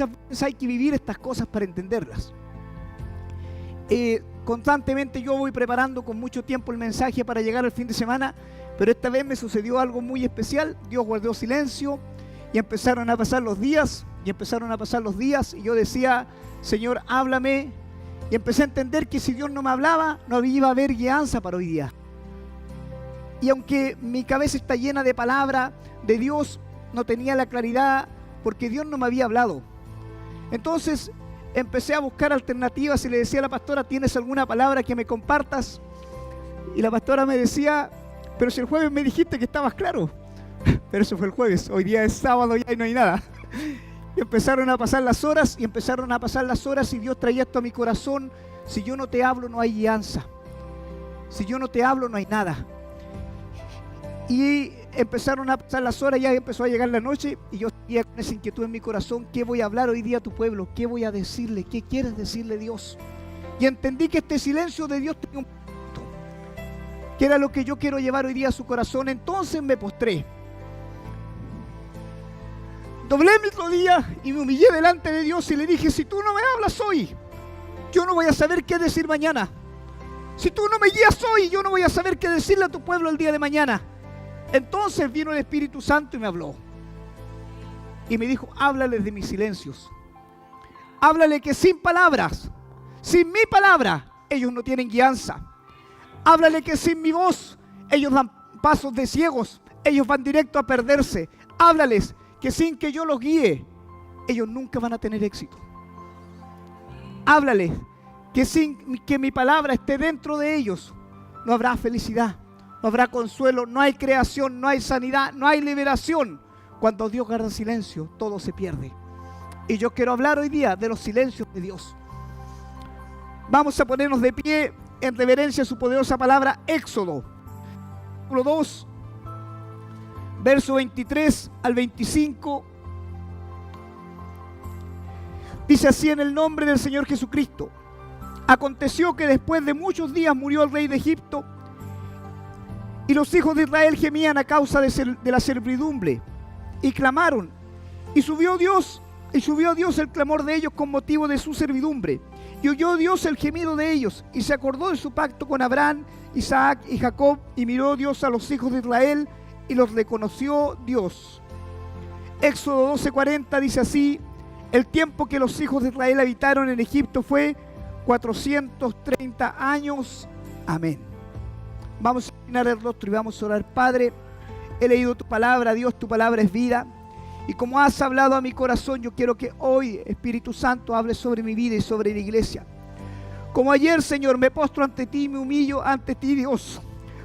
muchas veces hay que vivir estas cosas para entenderlas. Constantemente yo voy preparando con mucho tiempo el mensaje para llegar al fin de semana, pero esta vez me sucedió algo muy especial. Dios guardó silencio y empezaron a pasar los días, y yo decía, Señor, háblame, y empecé a entender que si Dios no me hablaba, no iba a haber guianza para hoy día. Y aunque mi cabeza está llena de palabra de Dios, no tenía la claridad porque Dios no me había hablado. Entonces empecé a buscar alternativas y le decía a la pastora, ¿tienes alguna palabra que me compartas? Y la pastora me decía, pero si el jueves me dijiste que estabas claro. Pero eso fue el jueves, hoy día es sábado ya y no hay nada. Y empezaron a pasar las horas y Dios traía esto a mi corazón. Si yo no te hablo no hay guianza. Si yo no te hablo no hay nada. Y empezaron a pasar las horas, ya empezó a llegar la noche y yo seguía con esa inquietud en mi corazón. ¿Qué voy a hablar hoy día a tu pueblo? ¿Qué voy a decirle? ¿Qué quieres decirle, Dios? Y entendí que este silencio de Dios tenía un punto, que era lo que yo quiero llevar hoy día a su corazón. Entonces me postré, doblé mis rodillas y me humillé delante de Dios y le dije, si tú no me hablas hoy, yo no voy a saber qué decir mañana. Si tú no me guías hoy, yo no voy a saber qué decirle a tu pueblo el día de mañana. Entonces vino el Espíritu Santo y me habló. Y me dijo, háblales de mis silencios. Háblale que sin palabras, sin mi palabra, ellos no tienen guianza. Háblale que sin mi voz, ellos dan pasos de ciegos. Ellos van directo a perderse. Háblales que sin que yo los guíe, ellos nunca van a tener éxito. Háblales que sin que mi palabra esté dentro de ellos, no habrá felicidad. No habrá consuelo, no hay creación, no hay sanidad, no hay liberación. Cuando Dios guarda silencio, todo se pierde. Y yo quiero hablar hoy día de los silencios de Dios. Vamos a ponernos de pie en reverencia a su poderosa palabra. Éxodo, capítulo 2, verso 23 al 25. Dice así en el nombre del Señor Jesucristo. Aconteció que después de muchos días murió el rey de Egipto, y los hijos de Israel gemían a causa de la servidumbre, y clamaron, y subió Dios el clamor de ellos con motivo de su servidumbre, y oyó Dios el gemido de ellos, y se acordó de su pacto con Abraham, Isaac y Jacob, y miró Dios a los hijos de Israel, y los reconoció Dios. Éxodo 12:40 dice así, el tiempo que los hijos de Israel habitaron en Egipto fue 430 años. Amén. Vamos a inclinar el rostro y vamos a orar. Padre, he leído tu palabra, Dios, tu palabra es vida. Y como has hablado a mi corazón, yo quiero que hoy, Espíritu Santo, hables sobre mi vida y sobre la iglesia. Como ayer, Señor, me postro ante ti, me humillo ante ti, Dios,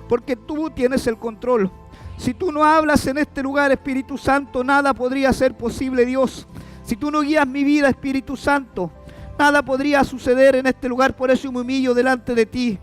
porque tú tienes el control. Si tú no hablas en este lugar, Espíritu Santo, nada podría ser posible, Dios. Si tú no guías mi vida, Espíritu Santo, nada podría suceder en este lugar. Por eso me humillo delante de ti.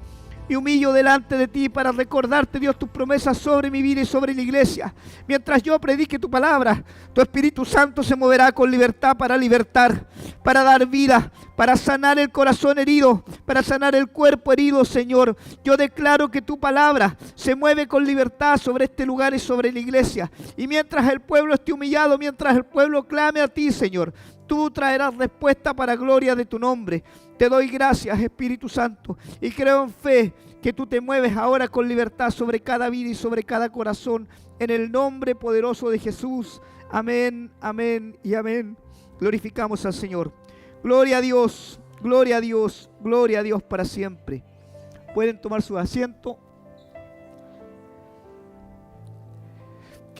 Me humillo delante de ti para recordarte, Dios, tus promesas sobre mi vida y sobre la iglesia. Mientras yo predique tu palabra, tu Espíritu Santo se moverá con libertad para libertar, para dar vida, para sanar el corazón herido, para sanar el cuerpo herido, Señor. Yo declaro que tu palabra se mueve con libertad sobre este lugar y sobre la iglesia. Y mientras el pueblo esté humillado, mientras el pueblo clame a ti, Señor, tú traerás respuesta para gloria de tu nombre. Te doy gracias, Espíritu Santo, y creo en fe que tú te mueves ahora con libertad sobre cada vida y sobre cada corazón, en el nombre poderoso de Jesús. Amén, amén y amén. Glorificamos al Señor. Gloria a Dios, gloria a Dios, gloria a Dios para siempre. Pueden tomar su asiento.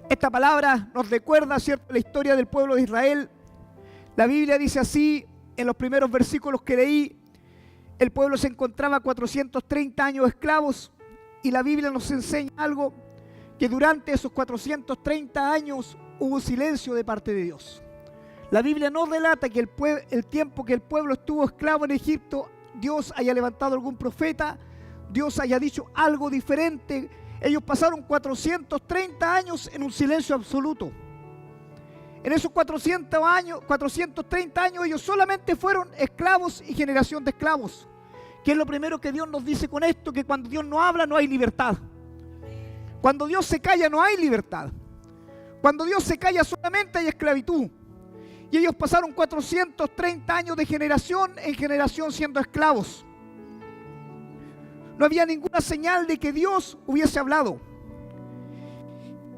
Esta palabra nos recuerda, ¿cierto?, la historia del pueblo de Israel. La Biblia dice así, en los primeros versículos que leí, el pueblo se encontraba 430 años esclavos, y la Biblia nos enseña algo, que durante esos 430 años hubo silencio de parte de Dios. La Biblia no relata que el tiempo que el pueblo estuvo esclavo en Egipto, Dios haya levantado algún profeta, Dios haya dicho algo diferente. Ellos pasaron 430 años en un silencio absoluto. En esos 430 años ellos solamente fueron esclavos y generación de esclavos. ¿Qué es lo primero que Dios nos dice con esto? Que cuando Dios no habla no hay libertad. Cuando Dios se calla no hay libertad. Cuando Dios se calla solamente hay esclavitud. Y ellos pasaron 430 años de generación en generación siendo esclavos. No había ninguna señal de que Dios hubiese hablado.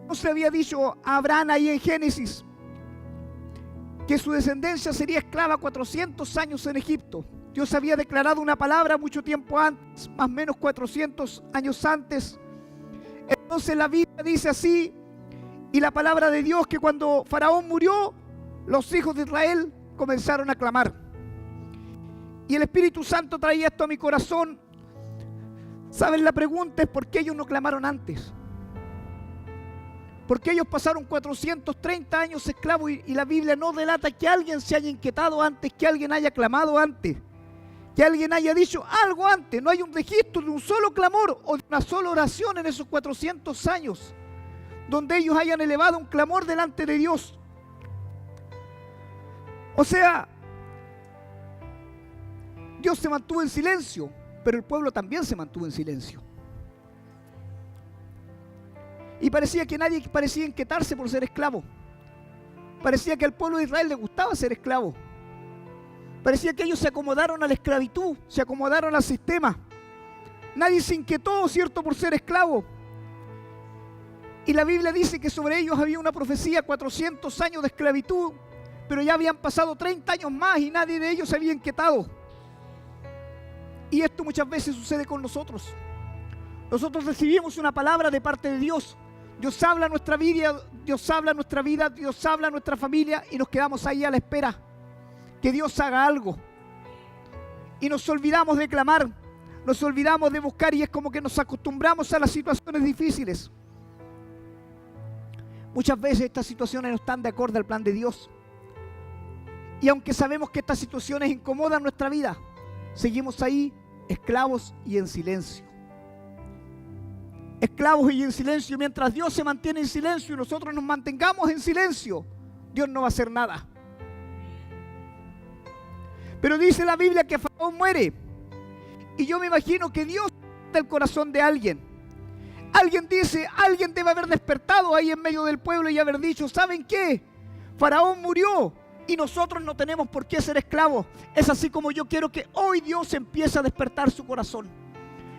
No se había dicho a Abraham ahí en Génesis que su descendencia sería esclava 400 años en Egipto. Dios había declarado una palabra mucho tiempo antes, más o menos 400 años antes. Entonces la Biblia dice así, y la palabra de Dios, que cuando Faraón murió, los hijos de Israel comenzaron a clamar. Y el Espíritu Santo traía esto a mi corazón. ¿Saben? La pregunta es ¿por qué ellos no clamaron antes? Porque ellos pasaron 430 años esclavos y la Biblia no relata que alguien se haya inquietado antes, que alguien haya clamado antes, que alguien haya dicho algo antes. No hay un registro de un solo clamor o de una sola oración en esos 400 años donde ellos hayan elevado un clamor delante de Dios. O sea, Dios se mantuvo en silencio, pero el pueblo también se mantuvo en silencio. Y parecía que nadie parecía inquietarse por ser esclavo. Parecía que al pueblo de Israel le gustaba ser esclavo. Parecía que ellos se acomodaron a la esclavitud, se acomodaron al sistema. Nadie se inquietó, ¿cierto?, por ser esclavo. Y la Biblia dice que sobre ellos había una profecía, 400 años de esclavitud, pero ya habían pasado 30 años más y nadie de ellos se había inquietado. Y esto muchas veces sucede con nosotros. Nosotros recibimos una palabra de parte de Dios. Dios habla a nuestra vida, Dios habla a nuestra vida, Dios habla a nuestra familia y nos quedamos ahí a la espera que Dios haga algo. Y nos olvidamos de clamar, nos olvidamos de buscar y es como que nos acostumbramos a las situaciones difíciles. Muchas veces estas situaciones no están de acuerdo al plan de Dios. Y aunque sabemos que estas situaciones incomodan nuestra vida, seguimos ahí esclavos y en silencio. Esclavos y en silencio. Mientras Dios se mantiene en silencio y nosotros nos mantengamos en silencio, Dios no va a hacer nada. Pero dice la Biblia que Faraón muere. Y yo me imagino que Dios está en el corazón de alguien. Alguien dice, alguien debe haber despertado ahí en medio del pueblo y haber dicho, ¿saben qué? Faraón murió y nosotros no tenemos por qué ser esclavos. Es así como yo quiero que hoy Dios empiece a despertar su corazón.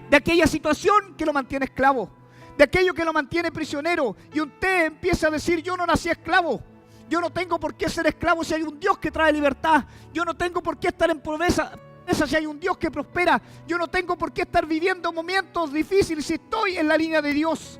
De aquella situación que lo mantiene esclavo, de aquello que lo mantiene prisionero, y usted empieza a decir, yo no nací esclavo, yo no tengo por qué ser esclavo si hay un Dios que trae libertad, yo no tengo por qué estar en pobreza si hay un Dios que prospera, yo no tengo por qué estar viviendo momentos difíciles si estoy en la línea de Dios.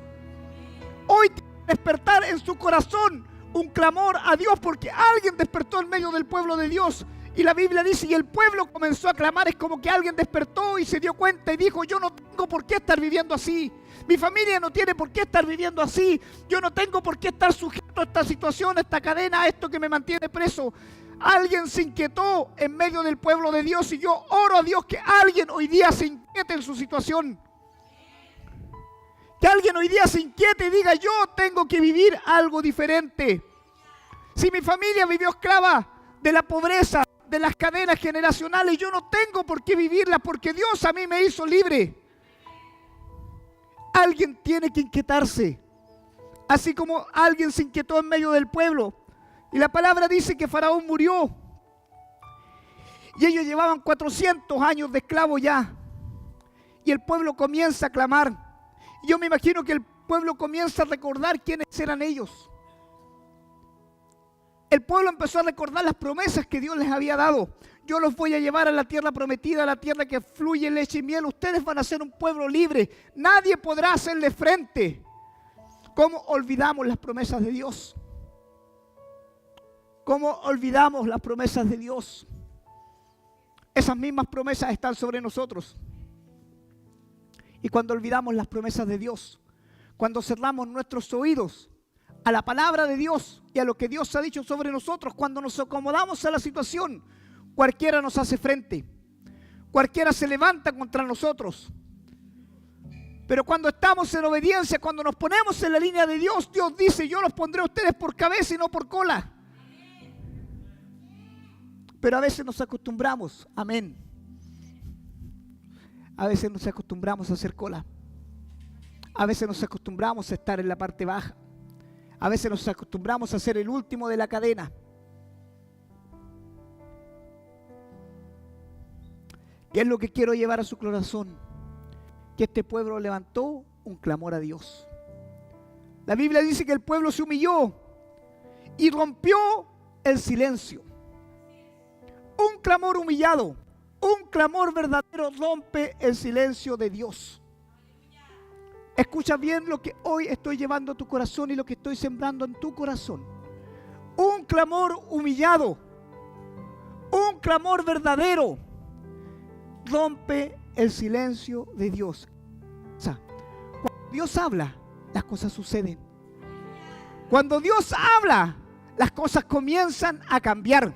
Hoy tiene que despertar en su corazón un clamor a Dios, porque alguien despertó en medio del pueblo de Dios. Y la Biblia dice, y el pueblo comenzó a clamar, es como que alguien despertó y se dio cuenta y dijo, yo no tengo por qué estar viviendo así. Mi familia no tiene por qué estar viviendo así. Yo no tengo por qué estar sujeto a esta situación, a esta cadena, a esto que me mantiene preso. Alguien se inquietó en medio del pueblo de Dios y yo oro a Dios que alguien hoy día se inquiete en su situación. Que alguien hoy día se inquiete y diga, yo tengo que vivir algo diferente. Si mi familia vivió esclava de la pobreza, de las cadenas generacionales, yo no tengo por qué vivirlas porque Dios a mí me hizo libre. Alguien tiene que inquietarse, así como alguien se inquietó en medio del pueblo. Y la palabra dice que Faraón murió y ellos llevaban 400 años de esclavo ya, y el pueblo comienza a clamar. Y yo me imagino que el pueblo comienza a recordar quiénes eran ellos. El pueblo empezó a recordar las promesas que Dios les había dado. Yo los voy a llevar a la tierra prometida, a la tierra que fluye leche y miel. Ustedes van a ser un pueblo libre. Nadie podrá hacerle frente. ¿Cómo olvidamos las promesas de Dios? ¿Cómo olvidamos las promesas de Dios? Esas mismas promesas están sobre nosotros. Y cuando olvidamos las promesas de Dios, cuando cerramos nuestros oídos a la palabra de Dios y a lo que Dios ha dicho sobre nosotros, cuando nos acomodamos a la situación, cualquiera nos hace frente, cualquiera se levanta contra nosotros. Pero cuando estamos en obediencia, cuando nos ponemos en la línea de Dios, Dios dice, yo los pondré a ustedes por cabeza y no por cola. Pero a veces nos acostumbramos, amén. A veces nos acostumbramos a hacer cola. A veces nos acostumbramos a estar en la parte baja. A veces nos acostumbramos a ser el último de la cadena. ¿Qué es lo que quiero llevar a su corazón? Que este pueblo levantó un clamor a Dios. La Biblia dice que el pueblo se humilló y rompió el silencio. Un clamor humillado, un clamor verdadero rompe el silencio de Dios. Escucha bien lo que hoy estoy llevando a tu corazón y lo que estoy sembrando en tu corazón. Un clamor humillado, un clamor verdadero rompe el silencio de Dios. O sea, cuando Dios habla, las cosas suceden. Cuando Dios habla, las cosas comienzan a cambiar.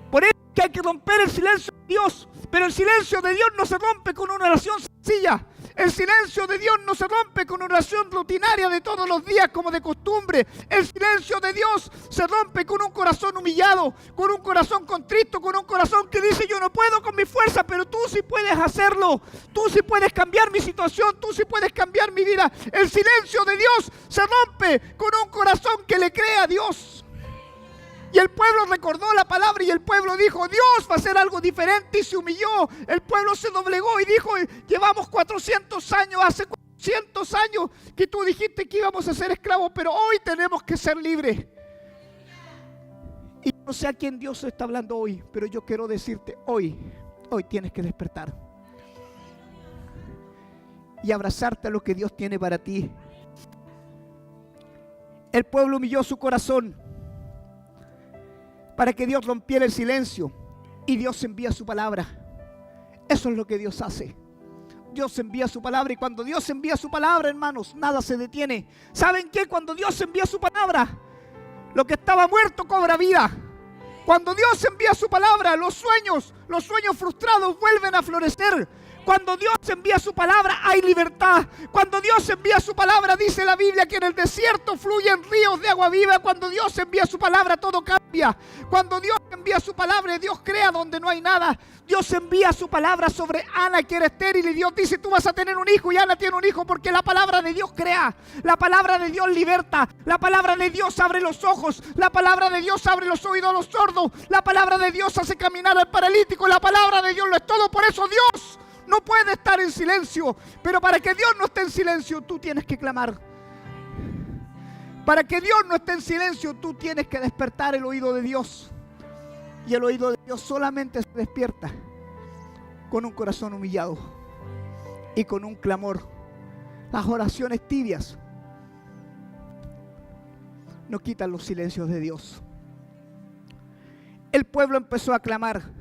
Por eso es que hay que romper el silencio de Dios. Pero el silencio de Dios no se rompe con una oración sencilla. El silencio de Dios no se rompe con una oración rutinaria de todos los días como de costumbre. El silencio de Dios se rompe con un corazón humillado, con un corazón contrito, con un corazón que dice: yo no puedo con mi fuerza, pero tú sí puedes hacerlo. Tú sí puedes cambiar mi situación, tú sí puedes cambiar mi vida. El silencio de Dios se rompe con un corazón que le cree a Dios. Y el pueblo recordó la palabra y el pueblo dijo: Dios va a hacer algo diferente, y se humilló. El pueblo se doblegó y dijo: llevamos 400 años, hace 400 años que tú dijiste que íbamos a ser esclavos, pero hoy tenemos que ser libres. Y no sé a quién Dios está hablando hoy, pero yo quiero decirte: hoy tienes que despertar y abrazarte a lo que Dios tiene para ti. El pueblo humilló su corazón para que Dios rompiera el silencio, y Dios envía su palabra. Eso es lo que Dios hace. Dios envía su palabra, y cuando Dios envía su palabra, hermanos, nada se detiene. ¿Saben qué? Cuando Dios envía su palabra, lo que estaba muerto cobra vida. Cuando Dios envía su palabra, los sueños frustrados vuelven a florecer. Cuando Dios envía su palabra, hay libertad. Cuando Dios envía su palabra, dice la Biblia que en el desierto fluyen ríos de agua viva. Cuando Dios envía su palabra, todo cambia. Cuando Dios envía su palabra, Dios crea donde no hay nada. Dios envía su palabra sobre Ana, que era estéril, y Dios dice: tú vas a tener un hijo, y Ana tiene un hijo, porque la palabra de Dios crea. La palabra de Dios liberta. La palabra de Dios abre los ojos. La palabra de Dios abre los oídos a los sordos. La palabra de Dios hace caminar al paralítico. La palabra de Dios lo es todo. Por eso Dios no puede estar en silencio. Pero para que Dios no esté en silencio, tú tienes que clamar. Para que Dios no esté en silencio, tú tienes que despertar el oído de Dios. Y el oído de Dios solamente se despierta con un corazón humillado y con un clamor. Las oraciones tibias no quitan los silencios de Dios. El pueblo empezó a clamar.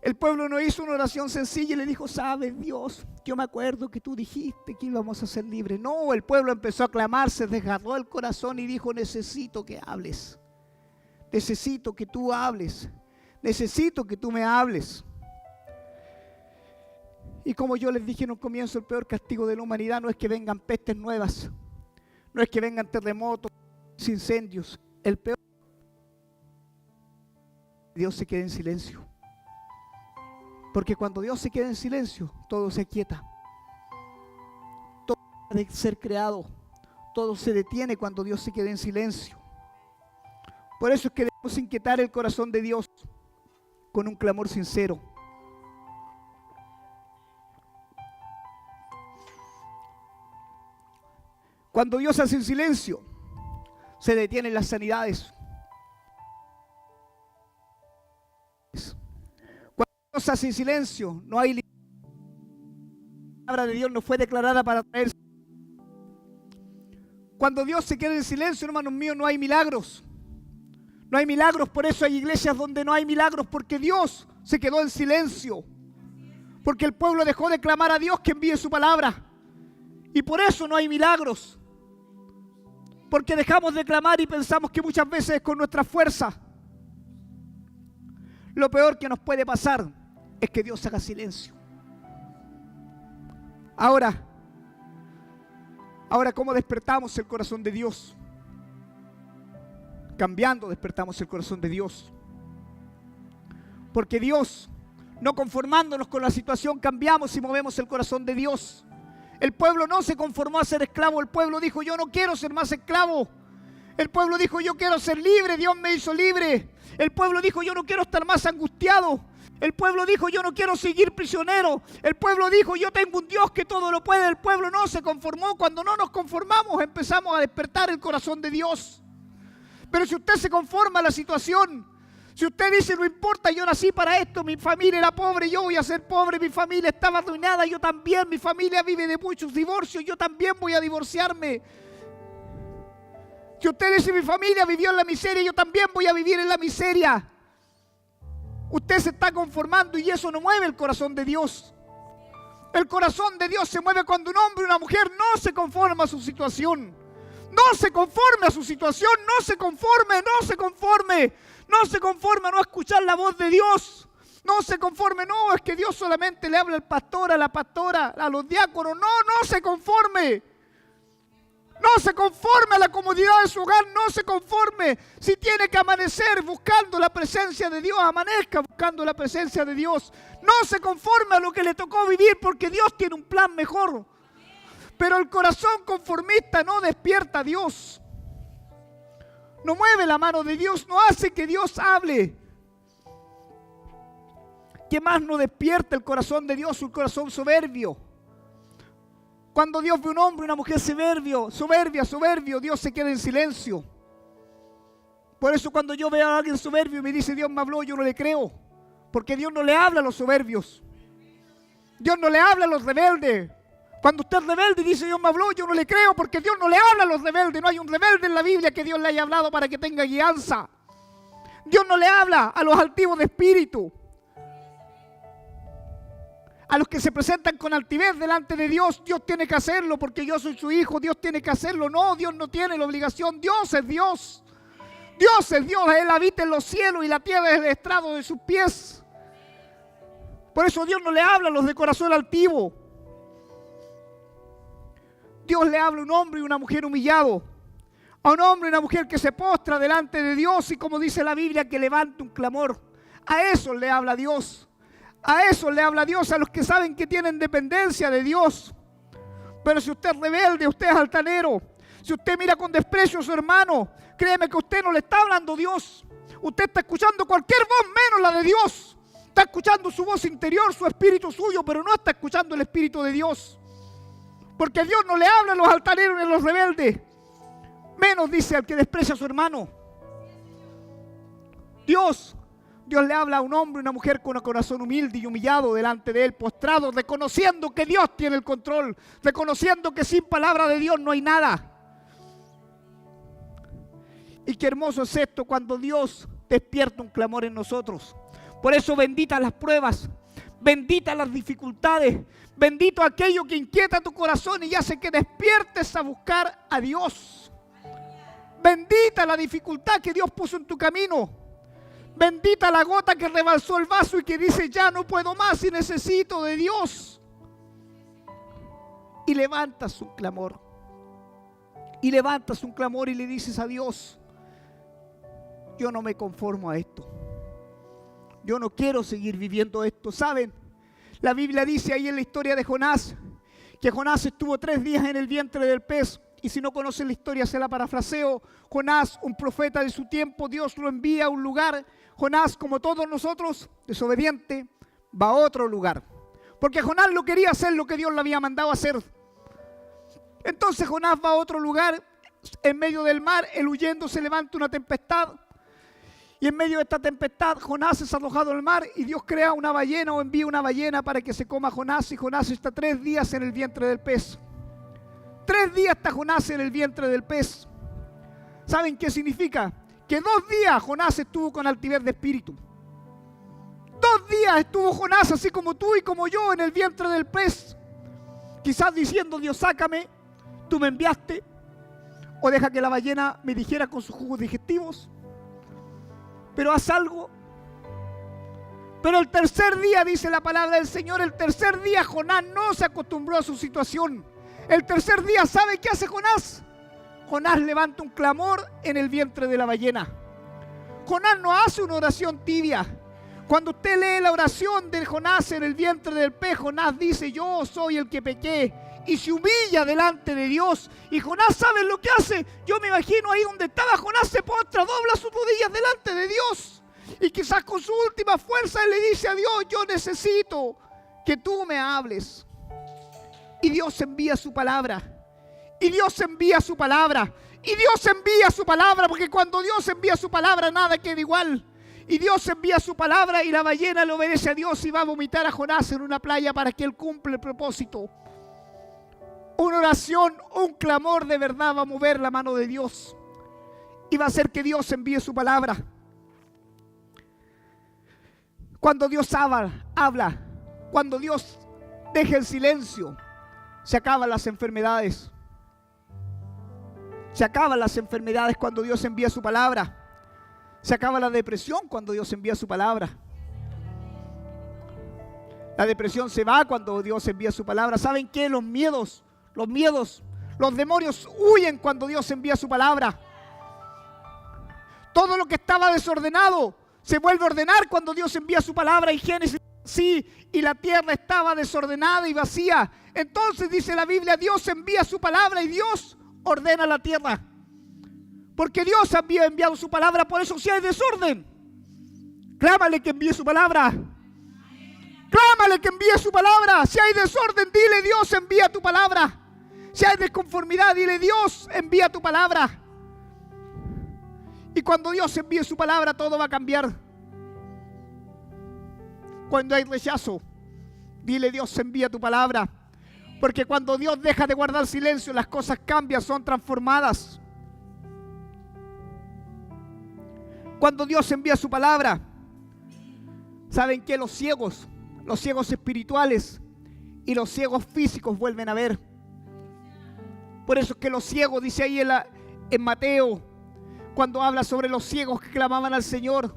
El pueblo no hizo una oración sencilla y le dijo: ¿sabes, Dios? Yo me acuerdo que tú dijiste que íbamos a ser libres. No, el pueblo empezó a clamar, se desgarró el corazón y dijo: necesito que hables. Necesito que tú hables. Necesito que tú me hables. Y como yo les dije en un comienzo, el peor castigo de la humanidad no es que vengan pestes nuevas. No es que vengan terremotos, incendios. El peor, Dios se queda en silencio. Porque cuando Dios se queda en silencio, todo se aquieta. Todo deja de ser creado. Todo se detiene cuando Dios se queda en silencio. Por eso es que debemos inquietar el corazón de Dios con un clamor sincero. Cuando Dios hace silencio, se detienen las sanidades. Cuando Dios hace silencio, no hay libertad. La palabra de Dios no fue declarada para traer. Cuando Dios se queda en silencio, hermanos míos, no hay milagros. No hay milagros, por eso hay iglesias donde no hay milagros, porque Dios se quedó en silencio. Porque el pueblo dejó de clamar a Dios que envíe su palabra. Y por eso no hay milagros. Porque dejamos de clamar y pensamos que muchas veces es con nuestra fuerza. Lo peor que nos puede pasar es que Dios haga silencio. Ahora, ¿cómo despertamos el corazón de Dios? Cambiando despertamos el corazón de Dios. Porque Dios, no conformándonos con la situación, cambiamos y movemos el corazón de Dios. El pueblo no se conformó a ser esclavo. El pueblo dijo: yo no quiero ser más esclavo. El pueblo dijo: yo quiero ser libre. Dios me hizo libre. El pueblo dijo: yo no quiero estar más angustiado. El pueblo dijo, yo no quiero seguir prisionero. El pueblo dijo, yo tengo un Dios que todo lo puede. El pueblo no se conformó. Cuando no nos conformamos, empezamos a despertar el corazón de Dios. Pero si usted se conforma a la situación, si usted dice, no importa, yo nací para esto, mi familia era pobre, yo voy a ser pobre, mi familia estaba arruinada, yo también, mi familia vive de muchos divorcios, yo también voy a divorciarme. Si usted dice, mi familia vivió en la miseria, yo también voy a vivir en la miseria. Usted se está conformando y eso no mueve el corazón de Dios. El corazón de Dios se mueve cuando un hombre y una mujer no se conforman a su situación. No se conforme a su situación, no se conforme, no se conforme. No se conforme a no escuchar la voz de Dios. No se conforme, no, es que Dios solamente le habla al pastor, a la pastora, a los diáconos. No, no se conforme. No se conforme a la comodidad de su hogar, no se conforme. Si tiene que amanecer buscando la presencia de Dios, amanezca buscando la presencia de Dios. No se conforme a lo que le tocó vivir porque Dios tiene un plan mejor. Pero el corazón conformista no despierta a Dios. No mueve la mano de Dios, no hace que Dios hable. ¿Qué más no despierta el corazón de Dios? Un corazón soberbio. Cuando Dios ve un hombre y una mujer soberbio, Dios se queda en silencio. Por eso cuando yo veo a alguien soberbio y me dice Dios me habló, yo no le creo. Porque Dios no le habla a los soberbios. Dios no le habla a los rebeldes. Cuando usted es rebelde y dice Dios me habló, yo no le creo porque Dios no le habla a los rebeldes. No hay un rebelde en la Biblia que Dios le haya hablado para que tenga guianza. Dios no le habla a los altivos de espíritu. A los que se presentan con altivez delante de Dios, Dios tiene que hacerlo porque yo soy su hijo, Dios tiene que hacerlo. No, Dios no tiene la obligación, Dios es Dios. Dios es Dios, Él habita en los cielos y la tierra es el estrado de sus pies. Por eso Dios no le habla a los de corazón altivo. Dios le habla a un hombre y una mujer humillado. A un hombre y una mujer que se postra delante de Dios y como dice la Biblia, que levanta un clamor. A eso le habla Dios. A eso le habla Dios, a los que saben que tienen dependencia de Dios. Pero si usted es rebelde, usted es altanero, si usted mira con desprecio a su hermano, créeme que usted no le está hablando Dios. Usted está escuchando cualquier voz menos la de Dios. Está escuchando su voz interior, su espíritu suyo, pero no está escuchando el espíritu de Dios. Porque Dios no le habla a los altaneros ni a los rebeldes. Menos dice al que desprecia a su hermano. Dios le habla a un hombre y una mujer con un corazón humilde y humillado delante de Él, postrado, reconociendo que Dios tiene el control, reconociendo que sin palabra de Dios no hay nada. Y qué hermoso es esto cuando Dios despierta un clamor en nosotros. Por eso benditas las pruebas, benditas las dificultades, bendito aquello que inquieta tu corazón y hace que despiertes a buscar a Dios. Bendita la dificultad que Dios puso en tu camino. Bendita la gota que rebalsó el vaso y que dice ya no puedo más y necesito de Dios. Y levantas un clamor. Y levantas un clamor y le dices a Dios, yo no me conformo a esto. Yo no quiero seguir viviendo esto. ¿Saben? La Biblia dice ahí en la historia de Jonás, que Jonás estuvo 3 días en el vientre del pez. Y si no conocen la historia, se la parafraseo. Jonás, un profeta de su tiempo, Dios lo envía a un lugar. Jonás, como todos nosotros, desobediente, va a otro lugar. Porque Jonás no quería hacer lo que Dios le había mandado hacer. Entonces Jonás va a otro lugar, en medio del mar, él huyendo se levanta una tempestad. Y en medio de esta tempestad, Jonás es arrojado al mar y Dios crea una ballena o envía una ballena para que se coma a Jonás. Y Jonás está 3 días en el vientre del pez. 3 días está Jonás en el vientre del pez. ¿Saben qué significa? Que 2 días Jonás estuvo con altivez de espíritu. 2 días estuvo Jonás, así como tú y como yo, en el vientre del pez. Quizás diciendo, Dios, sácame, tú me enviaste. O deja que la ballena me dijera con sus jugos digestivos. Pero haz algo. Pero el tercer día, dice la palabra del Señor, el tercer día Jonás no se acostumbró a su situación. El tercer día, ¿sabe qué hace Jonás? Jonás levanta un clamor en el vientre de la ballena. Jonás no hace una oración tibia. Cuando usted lee la oración de Jonás en el vientre del pez, Jonás dice, yo soy el que pequé, y se humilla delante de Dios. Y Jonás, ¿sabe lo que hace? Yo me imagino ahí donde estaba Jonás, se postra, dobla sus rodillas delante de Dios Y quizás con su última fuerza él le dice a Dios: yo necesito que tú me hables. Y Dios envía su palabra. Y Dios envía su palabra. Y Dios envía su palabra, porque cuando Dios envía su palabra nada queda igual. Y Dios envía su palabra y la ballena le obedece a Dios y va a vomitar a Jonás en una playa para que él cumpla el propósito. Una oración, un clamor de verdad va a mover la mano de Dios y va a hacer que Dios envíe su palabra. Cuando Dios habla, cuando Dios deja el silencio, se acaban las enfermedades. Se acaban las enfermedades cuando Dios envía su palabra. Se acaba la depresión cuando Dios envía su palabra. La depresión se va cuando Dios envía su palabra. ¿Saben qué? Los miedos, los demonios huyen cuando Dios envía su palabra. Todo lo que estaba desordenado se vuelve a ordenar cuando Dios envía su palabra. En Génesis, sí, y la tierra estaba desordenada y vacía. Entonces dice la Biblia, Dios envía su palabra y Dios ordena la tierra. Porque Dios había enviado su palabra. Por eso si hay desorden, clámale que envíe su palabra. Clámale que envíe su palabra. Si hay desorden, dile: Dios, envía tu palabra. Si hay desconformidad, dile: Dios, envía tu palabra. Y cuando Dios envíe su palabra, todo va a cambiar. Cuando hay rechazo, dile: Dios, envía tu palabra. Porque cuando Dios deja de guardar silencio, las cosas cambian, son transformadas. Cuando Dios envía su palabra, ¿saben qué? Los ciegos espirituales y los ciegos físicos vuelven a ver. Por eso es que los ciegos, dice ahí en Mateo, cuando habla sobre los ciegos que clamaban al Señor,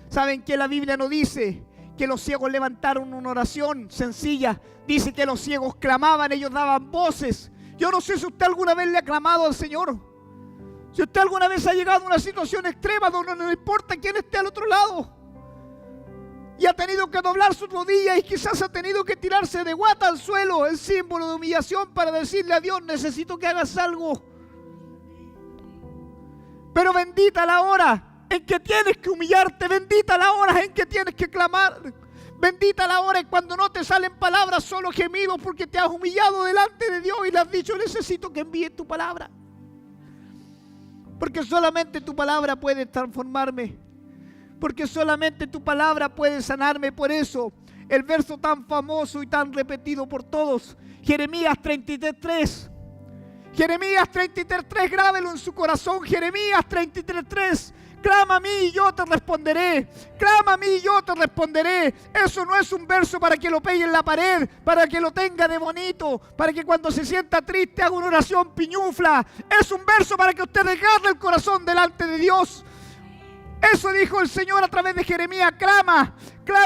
¿saben qué? La Biblia no dice que los ciegos levantaron una oración sencilla. Dice que los ciegos clamaban, ellos daban voces. Yo no sé si usted alguna vez le ha clamado al Señor. Si usted alguna vez ha llegado a una situación extrema donde no le importa quién esté al otro lado y ha tenido que doblar sus rodillas y quizás ha tenido que tirarse de guata al suelo, el símbolo de humillación, para decirle a Dios: necesito que hagas algo. Pero bendita la hora en que tienes que humillarte, bendita la hora en que tienes que clamar, bendita la hora en cuando no te salen palabras, solo gemidos, porque te has humillado delante de Dios y le has dicho: necesito que envíe tu palabra. Porque solamente tu palabra puede transformarme. Porque solamente tu palabra puede sanarme. Por eso, el verso tan famoso y tan repetido por todos, Jeremías 33:3. Jeremías 33:3, grábelo en su corazón. Jeremías 33:3. Clama a mí y yo te responderé. Clama a mí y yo te responderé. Eso no es un verso para que lo pegue en la pared, para que lo tenga de bonito, para que cuando se sienta triste haga una oración piñufla. Es un verso para que usted desgarre el corazón delante de Dios. Eso dijo el Señor a través de Jeremías: clama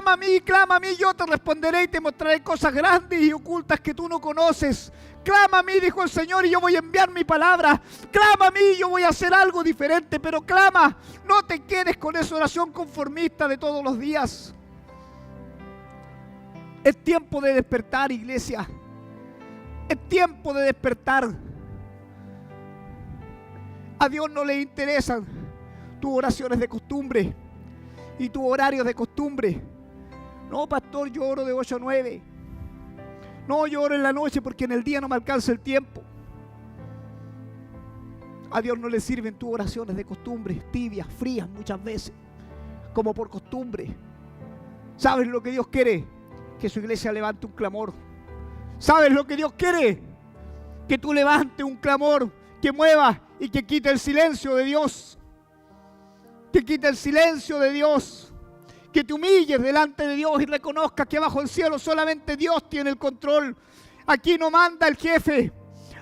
a mí, yo te responderé y te mostraré cosas grandes y ocultas que tú no conoces. Clama a mí, dijo el Señor, y yo voy a enviar mi palabra. Clama a mí y yo voy a hacer algo diferente, pero clama. No te quedes con esa oración conformista de todos los días. Es tiempo de despertar, iglesia. Es tiempo de despertar. A Dios no le interesan tus oraciones de costumbre y tus horarios de costumbre. No, pastor, yo oro de 8 a 9. No, yo oro en la noche porque en el día no me alcanza el tiempo. A Dios no le sirven tus oraciones de costumbre, tibias, frías muchas veces, como por costumbre. ¿Sabes lo que Dios quiere? Que su iglesia levante un clamor. ¿Sabes lo que Dios quiere? Que tú levantes un clamor que mueva y que quite el silencio de Dios. Que quite el silencio de Dios. Que te humilles delante de Dios y reconozcas que bajo el cielo solamente Dios tiene el control. Aquí no manda el jefe.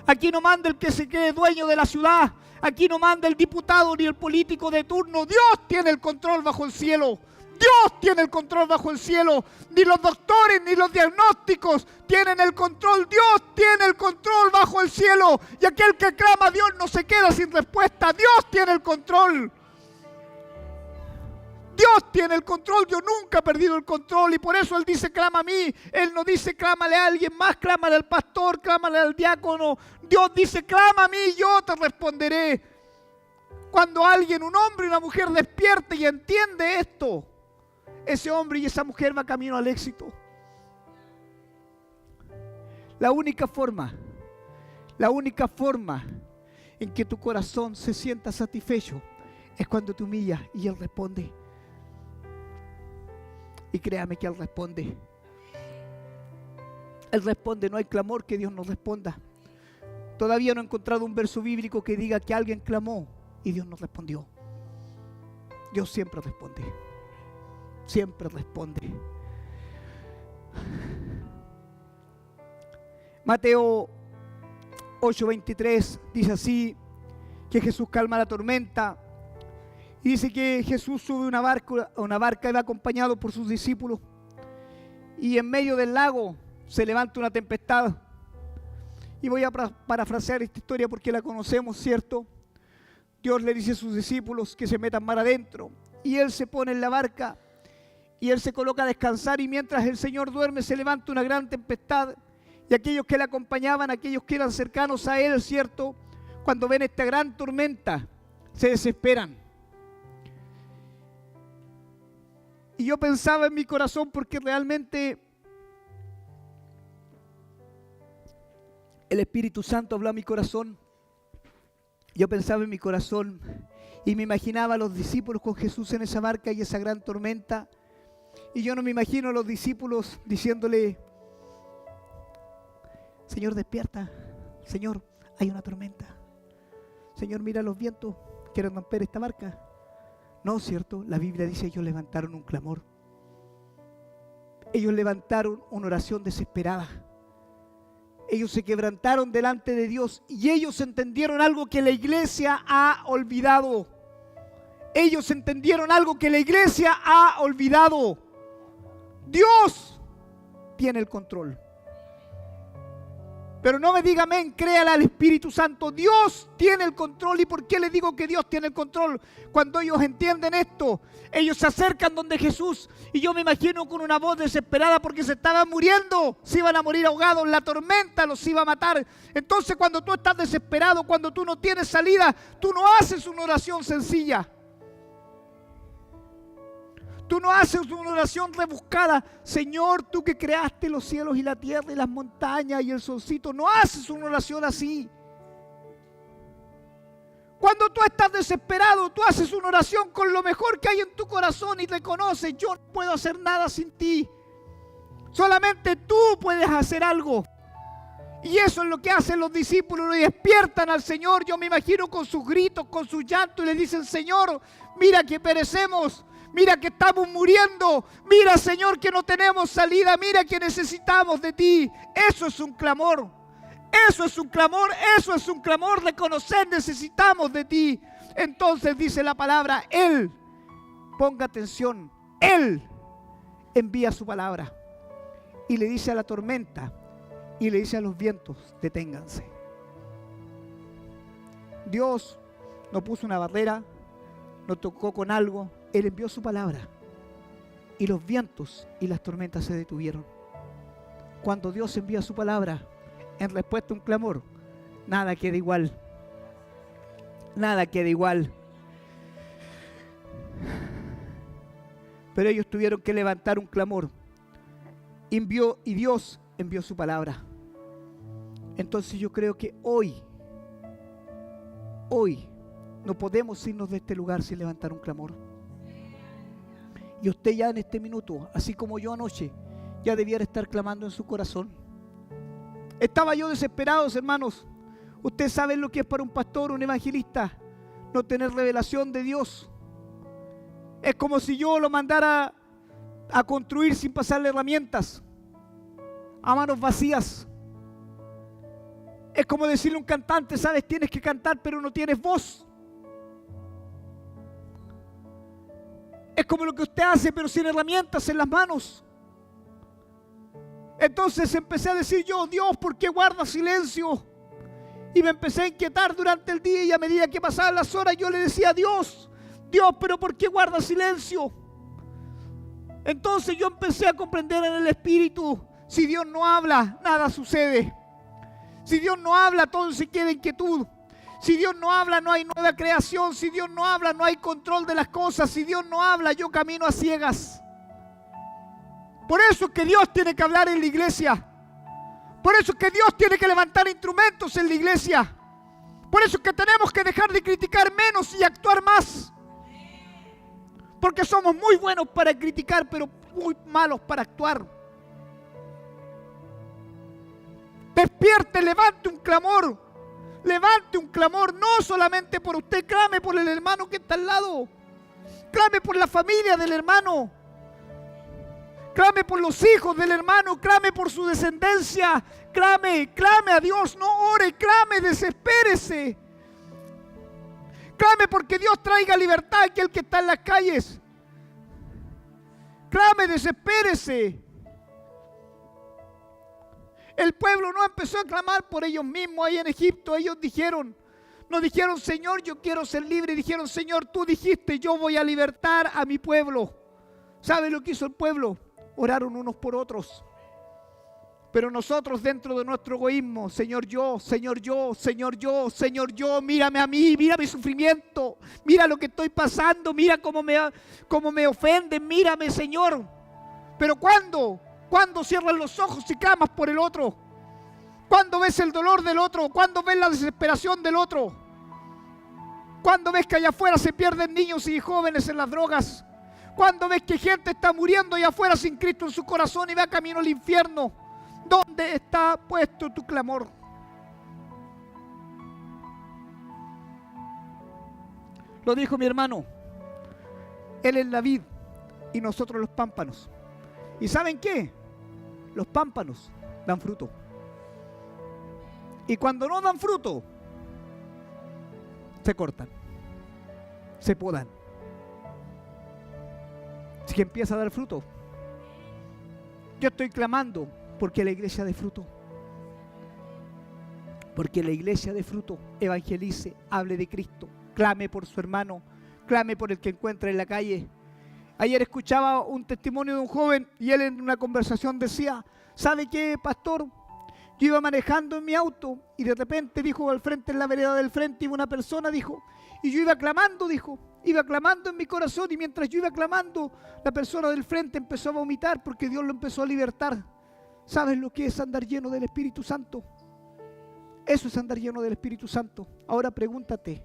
Aquí no manda el que se cree dueño de la ciudad. Aquí no manda el diputado ni el político de turno. Dios tiene el control bajo el cielo. Dios tiene el control bajo el cielo. Ni los doctores ni los diagnósticos tienen el control. Dios tiene el control bajo el cielo. Y aquel que clama a Dios no se queda sin respuesta. Dios tiene el control. Dios tiene el control. Yo nunca he perdido el control y por eso Él dice: clama a mí. Él no dice: clámale a alguien más, clámale al pastor, clámale al diácono. Dios dice: clama a mí y yo te responderé. Cuando alguien, un hombre y una mujer, despierte y entiende esto, ese hombre y esa mujer va camino al éxito. La única forma en que tu corazón se sienta satisfecho es cuando te humillas y Él responde. Y créame que Él responde. Él responde, no hay clamor que Dios no responda. Todavía no he encontrado un verso bíblico que diga que alguien clamó y Dios no respondió. Dios siempre responde. Siempre responde. Mateo 8:23 dice así, que Jesús calma la tormenta. Y dice que Jesús sube a una barca y va acompañado por sus discípulos. Y en medio del lago se levanta una tempestad. Y voy a parafrasear esta historia porque la conocemos, ¿cierto? Dios le dice a sus discípulos que se metan mar adentro. Y Él se pone en la barca y Él se coloca a descansar. Y mientras el Señor duerme se levanta una gran tempestad. Y aquellos que le acompañaban, aquellos que eran cercanos a Él, ¿cierto? Cuando ven esta gran tormenta, se desesperan. Y yo pensaba en mi corazón porque realmente el Espíritu Santo habló a mi corazón. Yo pensaba en mi corazón y me imaginaba a los discípulos con Jesús en esa barca y esa gran tormenta. Y yo no me imagino a los discípulos diciéndole, Señor, despierta. Señor, hay una tormenta. Señor, mira los vientos, quieren romper esta barca. No, ¿cierto? La Biblia dice, ellos levantaron un clamor. Ellos levantaron una oración desesperada. Ellos se quebrantaron delante de Dios y ellos entendieron algo que la iglesia ha olvidado. Ellos entendieron algo que la iglesia ha olvidado. Dios tiene el control. Pero no me diga amén, créale al Espíritu Santo. Dios tiene el control. ¿Y por qué le digo que Dios tiene el control? Cuando ellos entienden esto, ellos se acercan donde Jesús. Y yo me imagino con una voz desesperada porque se estaban muriendo. Se iban a morir ahogados, la tormenta los iba a matar. Entonces cuando tú estás desesperado, cuando tú no tienes salida, tú no haces una oración sencilla. Tú no haces una oración rebuscada. Señor, tú que creaste los cielos y la tierra y las montañas y el solcito, no haces una oración así. Cuando tú estás desesperado, tú haces una oración con lo mejor que hay en tu corazón y reconoces, yo no puedo hacer nada sin ti. Solamente tú puedes hacer algo. Y eso es lo que hacen los discípulos, y despiertan al Señor. Yo me imagino con sus gritos, con sus llantos, y le dicen, Señor, mira que perecemos. Mira que estamos muriendo. Mira, Señor, que no tenemos salida. Mira que necesitamos de ti. Eso es un clamor. Eso es un clamor. Eso es un clamor. Reconocer, necesitamos de ti. Entonces dice la palabra, Él, ponga atención, Él envía su palabra. Y le dice a la tormenta y le dice a los vientos, deténganse. Dios no puso una barrera, no tocó con algo. Él envió su palabra y los vientos y las tormentas se detuvieron. Cuando Dios envía su palabra en respuesta a un clamor, nada queda igual. Nada queda igual. Pero ellos tuvieron que levantar un clamor. Y Dios envió su palabra. Entonces yo creo que hoy no podemos irnos de este lugar sin levantar un clamor. Y usted ya en este minuto, así como yo anoche, ya debiera estar clamando en su corazón. Estaba yo desesperado, hermanos. Ustedes saben lo que es para un pastor, un evangelista, no tener revelación de Dios. Es como si yo lo mandara a construir sin pasarle herramientas, a manos vacías. Es como decirle a un cantante, sabes, tienes que cantar, pero no tienes voz. Es como lo que usted hace, pero sin herramientas en las manos. Entonces empecé a decir yo, Dios, ¿por qué guardas silencio? Y me empecé a inquietar durante el día y a medida que pasaban las horas yo le decía, Dios, pero ¿por qué guardas silencio? Entonces yo empecé a comprender en el Espíritu, si Dios no habla, nada sucede. Si Dios no habla, todo se queda en quietud. Si Dios no habla, no hay nueva creación. Si Dios no habla, no hay control de las cosas. Si Dios no habla, yo camino a ciegas. Por eso es que Dios tiene que hablar en la iglesia. Por eso es que Dios tiene que levantar instrumentos en la iglesia. Por eso es que tenemos que dejar de criticar menos y actuar más. Porque somos muy buenos para criticar, pero muy malos para actuar. Despierte, levante un clamor. Levante un clamor, no solamente por usted, clame por el hermano que está al lado. Clame por la familia del hermano. Clame por los hijos del hermano, clame por su descendencia. Clame a Dios, no ore, clame, desespérese. Clame porque Dios traiga libertad a aquel que está en las calles. Clame, desespérese. El pueblo no empezó a clamar por ellos mismos ahí en Egipto. Ellos no dijeron, Señor, yo quiero ser libre. Dijeron, Señor, tú dijiste, yo voy a libertar a mi pueblo. ¿Sabe lo que hizo el pueblo? Oraron unos por otros. Pero nosotros dentro de nuestro egoísmo, Señor yo, Señor yo, Señor yo, Señor yo, mírame a mí, mira mi sufrimiento, mira lo que estoy pasando, mira cómo me ofenden, mírame, Señor. Pero ¿cuándo cierras los ojos y clamas por el otro? ¿Cuándo ves el dolor del otro? ¿Cuándo ves la desesperación del otro? ¿Cuándo ves que allá afuera se pierden niños y jóvenes en las drogas? ¿Cuándo ves que gente está muriendo allá afuera sin Cristo en su corazón y va camino al infierno? ¿Dónde está puesto tu clamor? Lo dijo mi hermano. Él es la vid y nosotros los pámpanos. ¿Y saben qué? Los pámpanos dan fruto. Y cuando no dan fruto, se cortan, se podan. Así que empieza a dar fruto. Yo estoy clamando porque la iglesia dé fruto. Porque la iglesia dé fruto, evangelice, hable de Cristo, clame por su hermano, clame por el que encuentra en la calle. Ayer escuchaba un testimonio de un joven y él en una conversación decía, ¿sabe qué, pastor? Yo iba manejando en mi auto y de repente, dijo, al frente, en la vereda del frente, iba una persona, dijo, y yo iba clamando, dijo, iba clamando en mi corazón y mientras yo iba clamando, la persona del frente empezó a vomitar porque Dios lo empezó a libertar. ¿Sabes lo que es andar lleno del Espíritu Santo? Eso es andar lleno del Espíritu Santo. Ahora pregúntate,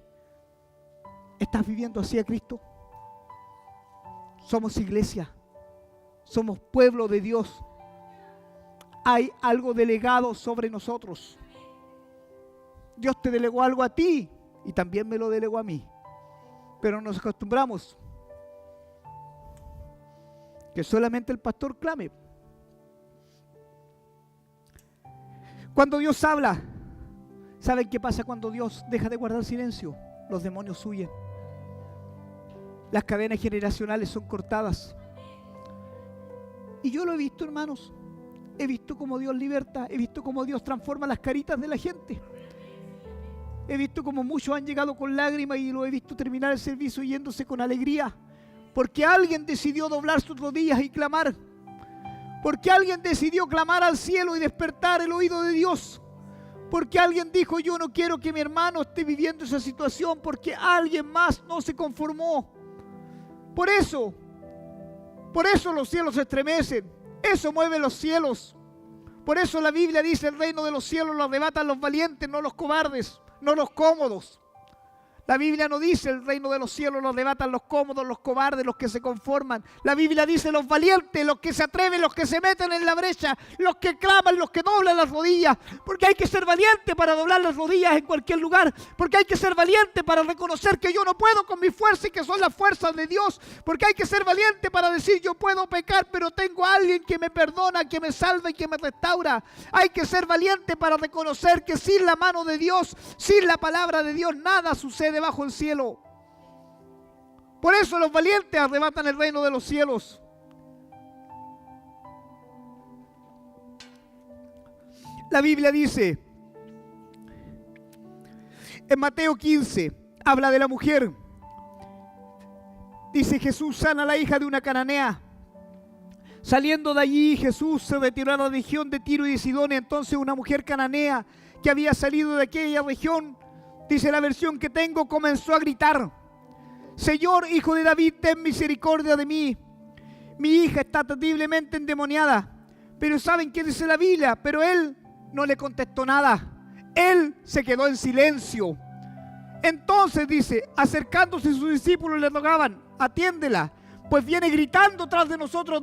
¿estás viviendo así a Cristo? Somos iglesia, somos pueblo de Dios. Hay algo delegado sobre nosotros. Dios te delegó algo a ti y también me lo delegó a mí. Pero nos acostumbramos que solamente el pastor clame. Cuando Dios habla, ¿saben qué pasa cuando Dios deja de guardar silencio? Los demonios huyen. Las cadenas generacionales son cortadas. Y yo lo he visto, hermanos. He visto cómo Dios liberta, he visto cómo Dios transforma las caritas de la gente. He visto cómo muchos han llegado con lágrimas y lo he visto terminar el servicio yéndose con alegría. Porque alguien decidió doblar sus rodillas y clamar. Porque alguien decidió clamar al cielo y despertar el oído de Dios. Porque alguien dijo, yo no quiero que mi hermano esté viviendo esa situación, porque alguien más no se conformó. Por eso los cielos se estremecen. Eso mueve los cielos. Por eso la Biblia dice, el reino de los cielos lo arrebatan los valientes, no los cobardes, no los cómodos. La Biblia no dice el reino de los cielos lo arrebatan los cómodos, los cobardes, los que se conforman. La Biblia dice los valientes, los que se atreven, los que se meten en la brecha, los que claman, los que doblan las rodillas. Porque hay que ser valiente para doblar las rodillas en cualquier lugar. Porque hay que ser valiente para reconocer que yo no puedo con mi fuerza y que son las fuerzas de Dios. Porque hay que ser valiente para decir yo puedo pecar, pero tengo a alguien que me perdona, que me salva y que me restaura. Hay que ser valiente para reconocer que sin la mano de Dios, sin la palabra de Dios, nada sucede bajo el cielo. Por eso los valientes arrebatan el reino de los cielos. La Biblia dice en Mateo 15, habla de la mujer. Dice, Jesús sana a la hija de una cananea. Saliendo de allí, Jesús se retiró a la región de Tiro y de Sidón. Entonces una mujer cananea que había salido de aquella región, dice la versión que tengo, comenzó a gritar, Señor, hijo de David, ten misericordia de mí. mi hija está terriblemente endemoniada. Pero ¿saben qué dice la Biblia? Pero él no le contestó nada. Él se quedó en silencio. Entonces dice, acercándose sus discípulos le rogaban, atiéndela, pues viene gritando detrás de nosotros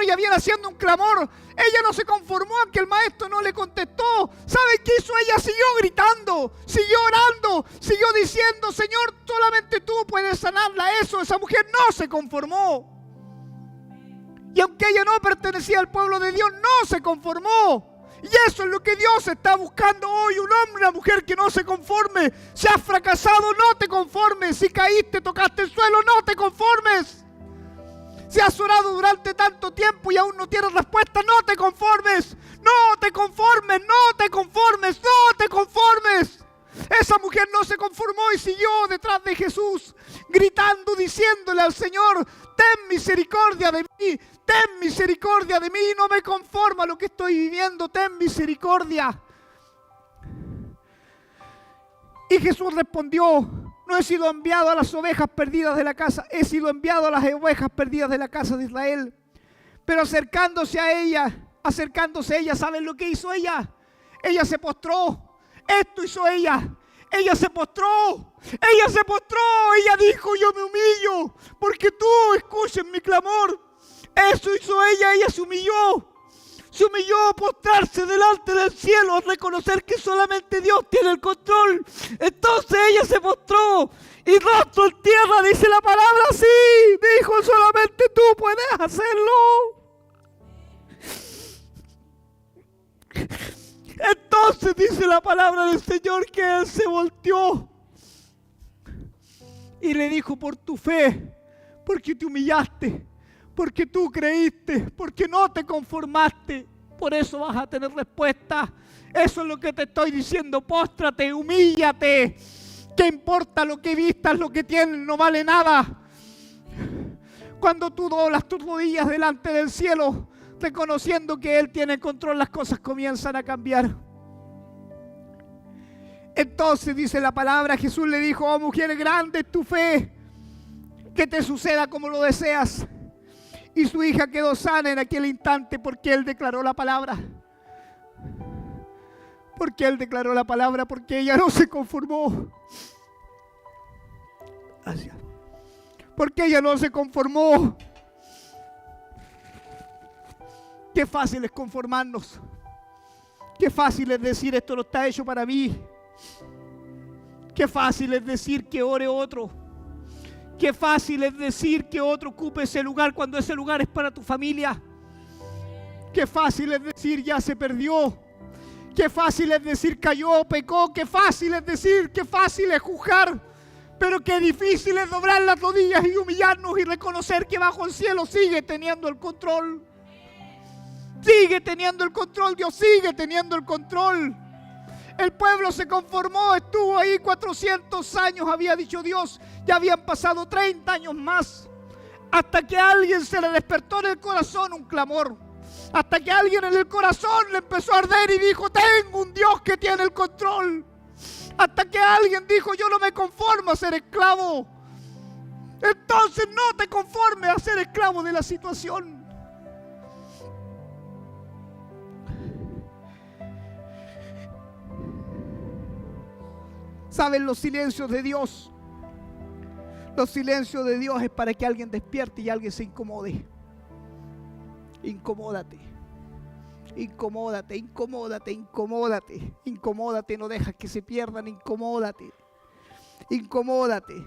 ella viene haciendo un clamor. Ella no se conformó a que el maestro no le contestó. ¿Saben qué hizo ella? Siguió gritando, siguió orando, siguió diciendo, Señor, solamente tú puedes sanarla. Esa mujer no se conformó. Y aunque ella no pertenecía al pueblo de Dios, no se conformó. Y eso es lo que Dios está buscando hoy, un hombre, una mujer que no se conforme. Si has fracasado, no te conformes. Si caíste, tocaste el suelo, no te conformes. Si has orado durante tanto tiempo y aún no tienes respuesta, no te conformes. No te conformes, no te conformes, no te conformes. Esa mujer no se conformó y siguió detrás de Jesús, gritando, diciéndole al Señor, ten misericordia de mí, ten misericordia de mí, no me conformo a lo que estoy viviendo, ten misericordia. Y Jesús respondió, no he sido enviado a las ovejas perdidas de la casa, he sido enviado a las ovejas perdidas de la casa de Israel. Pero acercándose a ella, ¿saben lo que hizo ella? Ella se postró. Esto hizo ella. Ella se postró. Ella dijo, yo me humillo porque tú escuches mi clamor. Eso hizo ella se humilló. Se humilló a postrarse delante del cielo, a reconocer que solamente Dios tiene el control. Entonces ella se postró y rostro en tierra, dice la palabra, sí, dijo, solamente tú puedes hacerlo. Entonces dice la palabra del Señor que él se volteó y le dijo, por tu fe, porque te humillaste, porque tú creíste, porque no te conformaste, por eso vas a tener respuesta. Eso es lo que te estoy diciendo, póstrate, humíllate. ¿Qué importa lo que vistas, lo que tienes? No vale nada. Cuando tú doblas tus rodillas delante del cielo, reconociendo que Él tiene control, las cosas comienzan a cambiar. Entonces dice la palabra, Jesús le dijo, oh mujer, grande es tu fe, que te suceda como lo deseas. Y su hija quedó sana en aquel instante porque Él declaró la palabra. Porque Él declaró la palabra, porque ella no se conformó. Gracias. Porque ella no se conformó. Qué fácil es conformarnos. Qué fácil es decir, esto no está hecho para mí. Qué fácil es decir que ore otro. Qué fácil es decir que otro ocupe ese lugar cuando ese lugar es para tu familia. Qué fácil es decir ya se perdió. Qué fácil es decir cayó, pecó. Qué fácil es decir, qué fácil es juzgar. Pero qué difícil es doblar las rodillas y humillarnos y reconocer que bajo el cielo sigue teniendo el control. Sigue teniendo el control, Dios sigue teniendo el control. El pueblo se conformó, estuvo ahí 400 años, había dicho Dios, ya habían pasado 30 años más, hasta que a alguien se le despertó en el corazón un clamor, hasta que a alguien en el corazón le empezó a arder y dijo, tengo un Dios que tiene el control, hasta que alguien dijo, yo no me conformo a ser esclavo. Entonces no te conformes a ser esclavo de la situación. ¿Saben los silencios de Dios? Los silencios de Dios es para que alguien despierte y alguien se incomode. Incomódate. Incomódate, incomódate, incomódate. Incomódate, no dejas que se pierdan, incomódate. Incomódate.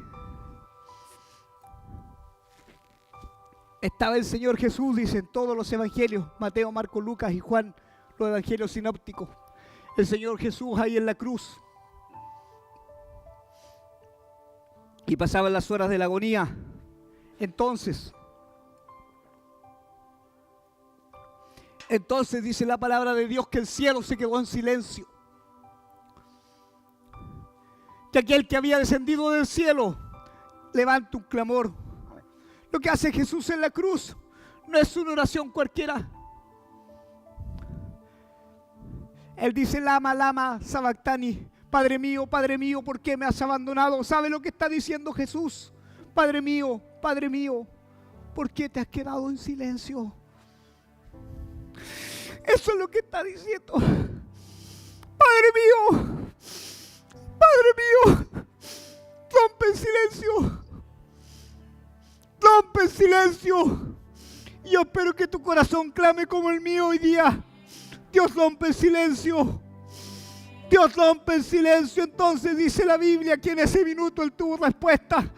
Estaba el Señor Jesús, dicen todos los evangelios, Mateo, Marcos, Lucas y Juan, los evangelios sinópticos. El Señor Jesús ahí en la cruz. Y pasaban las horas de la agonía. Entonces dice la palabra de Dios que el cielo se quedó en silencio. Que aquel que había descendido del cielo levanta un clamor. Lo que hace Jesús en la cruz no es una oración cualquiera. Él dice, lama, lama, sabactani. Padre mío, ¿por qué me has abandonado? ¿Sabe lo que está diciendo Jesús? Padre mío, ¿Por qué te has quedado en silencio? Eso es lo que está diciendo. Padre mío, rompe el silencio. Rompe el silencio. Yo espero que tu corazón clame como el mío hoy día. Dios rompe el silencio. Dios rompe el silencio. Entonces dice la Biblia que en ese minuto Él tuvo respuesta.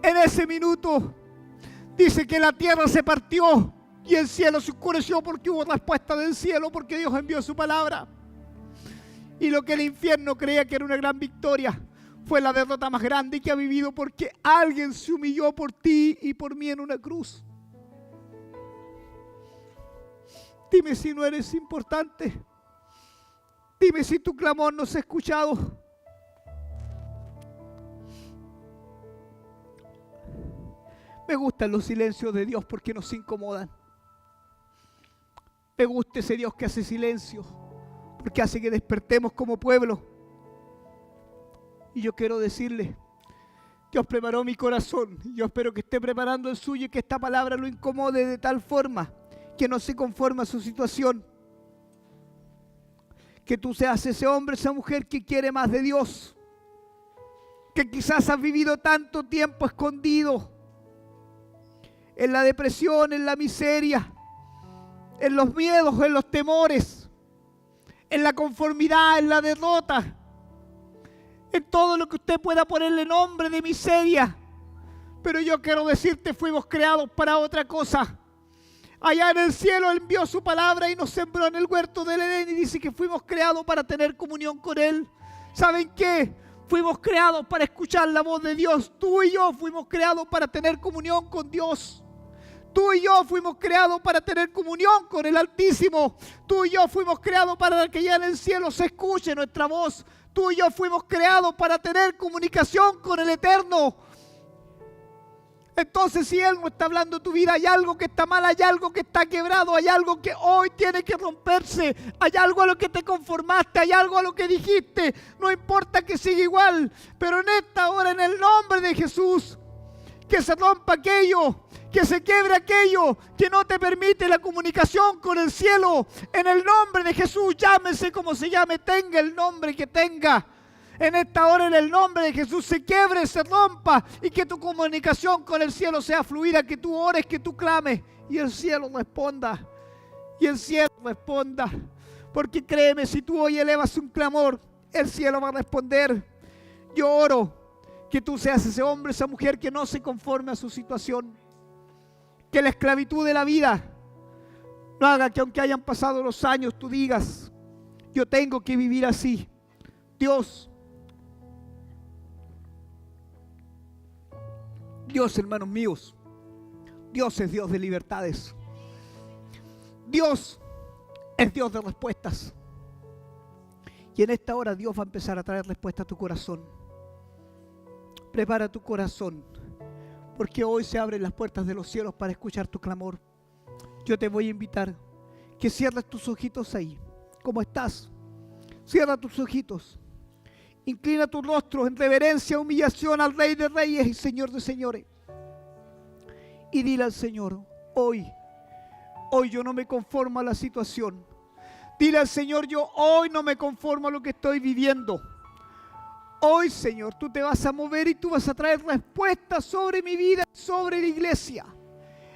En ese minuto dice que la tierra se partió y el cielo se oscureció porque hubo respuesta del cielo, porque Dios envió su palabra. Y lo que el infierno creía que era una gran victoria fue la derrota más grande que ha vivido, porque alguien se humilló por ti y por mí en una cruz. Dime si no eres importante. Dime si tu clamor no se ha escuchado. Me gustan los silencios de Dios porque nos incomodan. Me gusta ese Dios que hace silencio porque hace que despertemos como pueblo. Y yo quiero decirle, Dios preparó mi corazón y yo espero que esté preparando el suyo y que esta palabra lo incomode de tal forma que no se conforme a su situación. Que tú seas ese hombre, esa mujer que quiere más de Dios. Que quizás has vivido tanto tiempo escondido en la depresión, en la miseria, en los miedos, en los temores, en la conformidad, en la derrota, en todo lo que usted pueda ponerle nombre de miseria. Pero yo quiero decirte, fuimos creados para otra cosa. Allá en el cielo Él envió su palabra y nos sembró en el huerto del Edén y dice que fuimos creados para tener comunión con Él. ¿Saben qué? Fuimos creados para escuchar la voz de Dios. Tú y yo fuimos creados para tener comunión con Dios. Tú y yo fuimos creados para tener comunión con el Altísimo. Tú y yo fuimos creados para que allá en el cielo se escuche nuestra voz. Tú y yo fuimos creados para tener comunicación con el Eterno. Entonces, si Él no está hablando de tu vida, hay algo que está mal, hay algo que está quebrado, hay algo que hoy tiene que romperse, hay algo a lo que te conformaste, hay algo a lo que dijiste, no importa que siga igual, pero en esta hora, en el nombre de Jesús, que se rompa aquello, que se quiebre aquello que no te permite la comunicación con el cielo. En el nombre de Jesús, llámese como se llame, tenga el nombre que tenga. En esta hora, en el nombre de Jesús, se quiebre, se rompa y que tu comunicación con el cielo sea fluida, que tú ores, que tú clames y el cielo responda. Y el cielo responda. Porque créeme, si tú hoy elevas un clamor, el cielo va a responder. Yo oro que tú seas ese hombre, esa mujer que no se conforme a su situación. Que la esclavitud de la vida no haga que aunque hayan pasado los años tú digas, yo tengo que vivir así. Dios, hermanos míos, Dios es Dios de libertades. Dios es Dios de respuestas. Y en esta hora Dios va a empezar a traer respuesta a tu corazón. Prepara tu corazón, porque hoy se abren las puertas de los cielos para escuchar tu clamor. Yo te voy a invitar que cierres tus ojitos ahí, como estás. Cierra tus ojitos. Inclina tu rostro en reverencia, humillación al Rey de Reyes y Señor de Señores. Y dile al Señor, hoy yo no me conformo a la situación. Dile al Señor, yo hoy no me conformo a lo que estoy viviendo. Hoy, Señor, tú te vas a mover y tú vas a traer respuestas sobre mi vida, sobre la iglesia.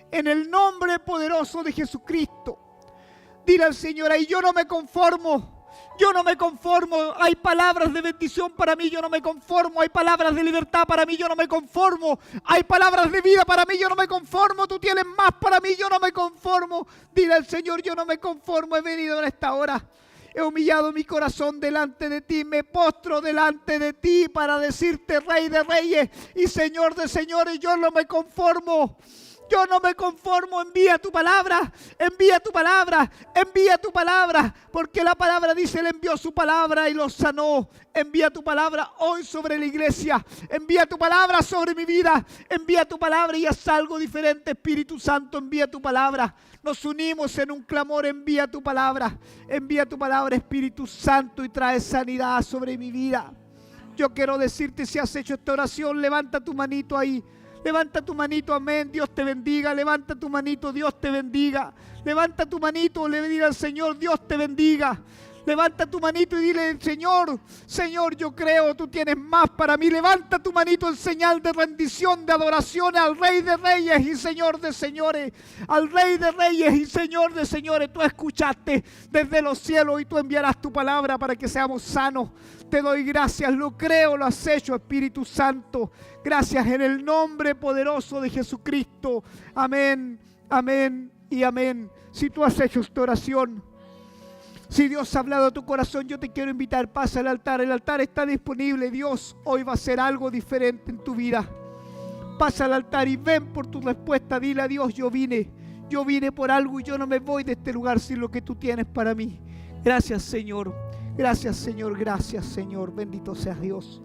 En el nombre poderoso de Jesucristo. Dile al Señor, ahí yo no me conformo. Yo no me conformo. Hay palabras de bendición para mí, yo no me conformo. Hay palabras de libertad para mí, yo no me conformo. Hay palabras de vida para mí, yo no me conformo. Tú tienes más para mí, yo no me conformo. Dile al Señor, yo no me conformo. He venido en esta hora. He humillado mi corazón delante de ti, me postro delante de ti para decirte, Rey de Reyes y Señor de Señores, yo no me conformo. Yo no me conformo, envía tu palabra, envía tu palabra, envía tu palabra, porque la palabra dice, Él envió su palabra y los sanó. Envía tu palabra hoy sobre la iglesia, envía tu palabra sobre mi vida, envía tu palabra y haz algo diferente, Espíritu Santo, envía tu palabra. Nos unimos en un clamor, envía tu palabra, Espíritu Santo, y trae sanidad sobre mi vida. Yo quiero decirte, si has hecho esta oración, levanta tu manito ahí. Levanta tu manito, amén, Dios te bendiga. Levanta tu manito, Dios te bendiga. Levanta tu manito, le diga al Señor, Dios te bendiga. Levanta tu manito y dile, Señor, Señor, yo creo, tú tienes más para mí. Levanta tu manito en señal de rendición, de adoración al Rey de Reyes y Señor de Señores. Al Rey de Reyes y Señor de Señores. Tú escuchaste desde los cielos y tú enviarás tu palabra para que seamos sanos. Te doy gracias, lo creo, lo has hecho, Espíritu Santo. Gracias en el nombre poderoso de Jesucristo. Amén, amén y amén. Si tú has hecho esta oración, si Dios ha hablado a tu corazón, yo te quiero invitar, pasa al altar. El altar está disponible. Dios hoy va a hacer algo diferente en tu vida. Pasa al altar y ven por tu respuesta. Dile a Dios, yo vine por algo y yo no me voy de este lugar sin lo que tú tienes para mí. Gracias, Señor. Gracias, Señor. Gracias, Señor. Bendito seas Dios.